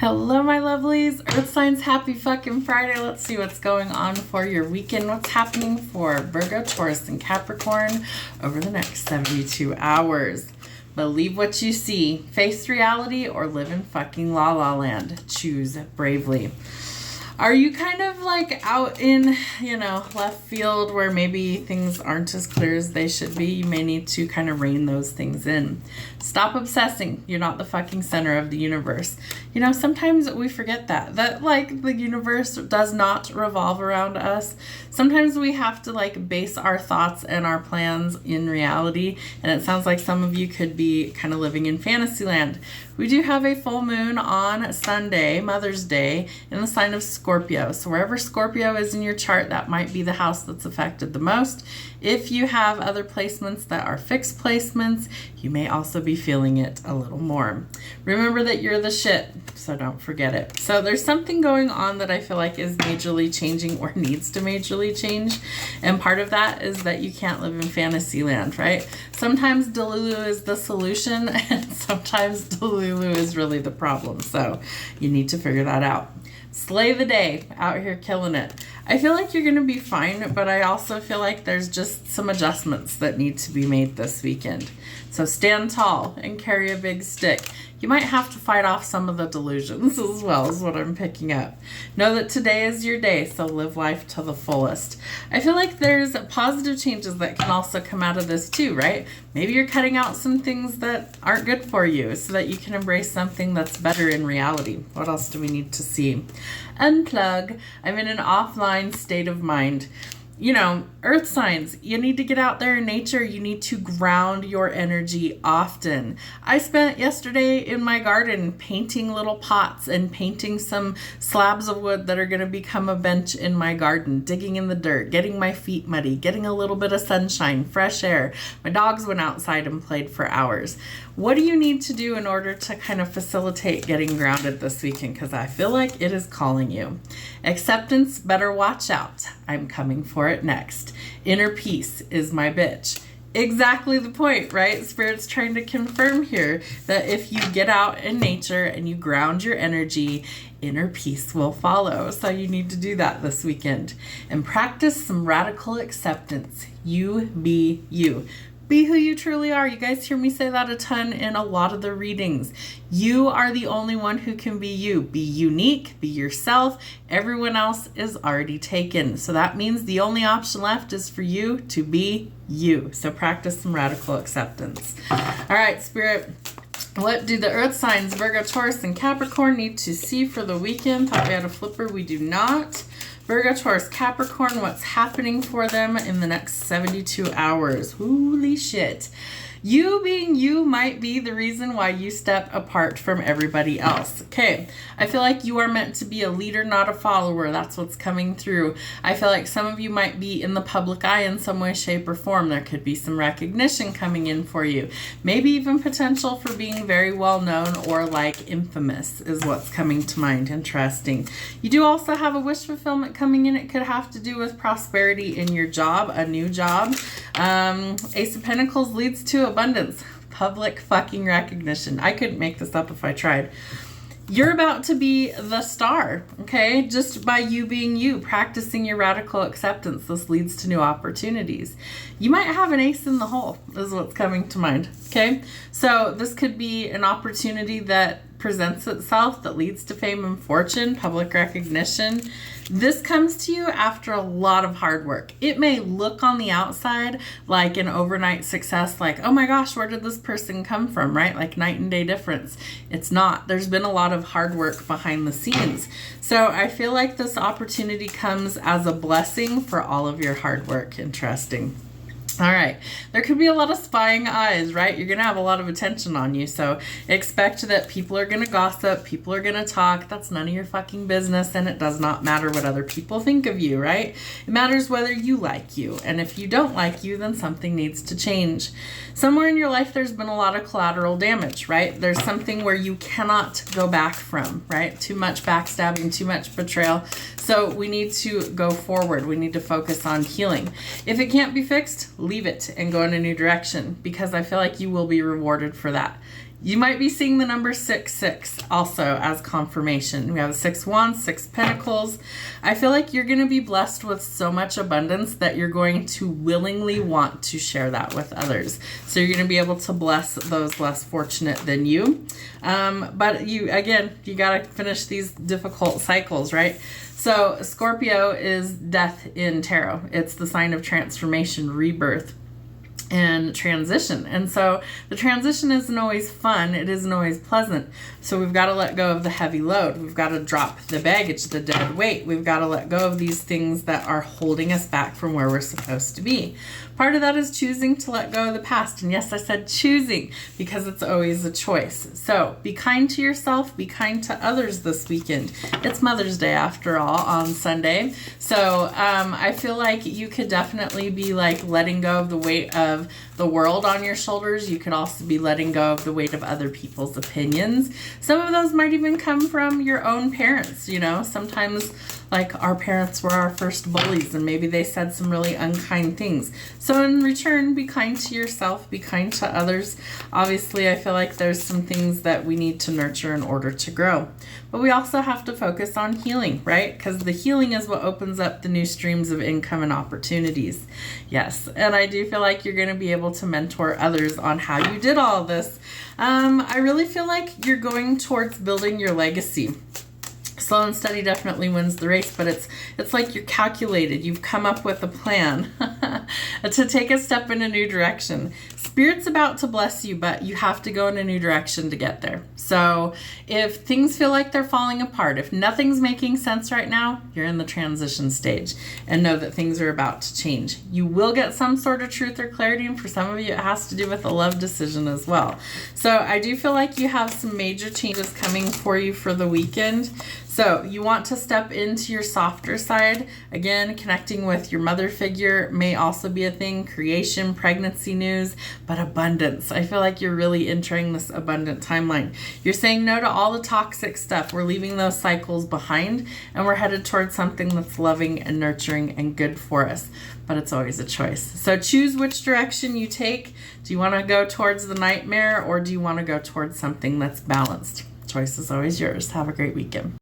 Hello, my lovelies. Earth signs, happy fucking Friday. Let's see what's going on for your weekend. What's happening for Virgo, Taurus, and Capricorn over the next 72 hours. Believe what you see. Face reality or live in fucking la la land. Choose bravely. Are you kind of like out in, left field where maybe things aren't as clear as they should be? You may need to kind of rein those things in. Stop obsessing. You're not the fucking center of the universe. Sometimes we forget that like the universe does not revolve around us. Sometimes we have to like base our thoughts and our plans in reality. And it sounds like some of you could be kind of living in fantasy land. We do have a full moon on Sunday, Mother's Day, in the sign of Scorpio. So wherever Scorpio is in your chart, that might be the house that's affected the most. If you have other placements that are fixed placements, you may also be feeling it a little more. Remember that you're the shit, so don't forget it. So there's something going on that I feel like is majorly changing or needs to majorly change. And part of that is that you can't live in fantasy land, right? Sometimes Delulu is the solution and sometimes Delulu is really the problem. So you need to figure that out. Slay the day, out here killing it. I feel like you're going to be fine, but I also feel like there's just some adjustments that need to be made this weekend. So stand tall and carry a big stick. You might have to fight off some of the delusions as well, is what I'm picking up. Know that today is your day, so live life to the fullest. I feel like there's positive changes that can also come out of this too, right? Maybe you're cutting out some things that aren't good for you so that you can embrace something that's better in reality. What else do we need to see? Unplug. I'm in an offline state of mind. Earth signs, you need to get out there in nature. You need to ground your energy often. I spent yesterday in my garden painting little pots and painting some slabs of wood that are going to become a bench in my garden, digging in the dirt, getting my feet muddy, getting a little bit of sunshine, fresh air. My dogs went outside and played for hours. What do you need to do in order to kind of facilitate getting grounded this weekend? Because I feel like it is calling you. Acceptance, better watch out. I'm coming for it next. Inner peace is my bitch. Exactly the point, right? Spirit's trying to confirm here that if you get out in nature and you ground your energy, inner peace will follow. So you need to do that this weekend. And practice some radical acceptance. You be you. Be who you truly are. You guys hear me say that a ton in a lot of the readings. You are the only one who can be you. Be unique, be yourself. Everyone else is already taken. So that means the only option left is for you to be you. So practice some radical acceptance. All right, Spirit. What do the earth signs, Virgo, Taurus, and Capricorn need to see for the weekend? Thought we had a flipper. We do not. Virgo, Taurus, Capricorn, what's happening for them in the next 72 hours? Holy shit. You being you might be the reason why you step apart from everybody else. Okay, I feel like you are meant to be a leader, not a follower. That's what's coming through. I feel like some of you might be in the public eye in some way, shape, or form. There could be some recognition coming in for you. Maybe even potential for being very well known or like infamous is what's coming to mind. Interesting. You do also have a wish fulfillment coming in. It could have to do with prosperity in your job, a new job. Ace of Pentacles leads to abundance, public fucking recognition. I couldn't make this up if I tried. You're about to be the star, okay? Just by you being you, practicing your radical acceptance, this leads to new opportunities. You might have an ace in the hole, is what's coming to mind, okay? So this could be an opportunity that presents itself that leads to fame and fortune, public recognition. This comes to you after a lot of hard work. It may look on the outside like an overnight success, like, oh my gosh, where did this person come from, right? Like night and day difference. It's not. There's been a lot of hard work behind the scenes. So I feel like this opportunity comes as a blessing for all of your hard work. Interesting. All right, there could be a lot of spying eyes, right? You're going to have a lot of attention on you. So expect that people are going to gossip. People are going to talk. That's none of your fucking business. And it does not matter what other people think of you, right? It matters whether you like you. And if you don't like you, then something needs to change. Somewhere in your life, there's been a lot of collateral damage, right? There's something where you cannot go back from, right? Too much backstabbing, too much betrayal. So we need to go forward. We need to focus on healing. If it can't be fixed, leave it and go in a new direction, because I feel like you will be rewarded for that. You might be seeing the number 6 also as confirmation. We have 6 Wands, 6 Pentacles. I feel like you're going to be blessed with so much abundance that you're going to willingly want to share that with others. So you're going to be able to bless those less fortunate than you. But you got to finish these difficult cycles, right? So Scorpio is death in tarot. It's the sign of transformation, rebirth, and transition. And so the transition isn't always fun. It isn't always pleasant. So we've got to let go of the heavy load. We've got to drop the baggage, the dead weight. We've got to let go of these things that are holding us back from where we're supposed to be. Part of that is choosing to let go of the past. And yes, I said choosing because it's always a choice. So be kind to yourself, be kind to others this weekend. It's Mother's Day after all on Sunday. So I feel like you could definitely be like letting go of the weight of the world on your shoulders. You could also be letting go of the weight of other people's opinions. Some of those might even come from your own parents. You know, sometimes like our parents were our first bullies and maybe they said some really unkind things. So in return, be kind to yourself, be kind to others. Obviously, I feel like there's some things that we need to nurture in order to grow. But we also have to focus on healing, right? Because the healing is what opens up the new streams of income and opportunities. Yes, and I do feel like you're going to be able to mentor others on how you did all this. I really feel like you're going towards building your legacy. Slow and steady definitely wins the race, but it's like you're calculated. You've come up with a plan to take a step in a new direction. Spirit's about to bless you, but you have to go in a new direction to get there. So if things feel like they're falling apart, if nothing's making sense right now, you're in the transition stage and know that things are about to change. You will get some sort of truth or clarity, and for some of you, it has to do with a love decision as well. So I do feel like you have some major changes coming for you for the weekend. So you want to step into your softer side. Again, connecting with your mother figure may also be a thing. Creation, pregnancy news, but abundance. I feel like you're really entering this abundant timeline. You're saying no to all the toxic stuff. We're leaving those cycles behind and we're headed towards something that's loving and nurturing and good for us. But it's always a choice. So choose which direction you take. Do you want to go towards the nightmare or do you want to go towards something that's balanced? Choice is always yours. Have a great weekend.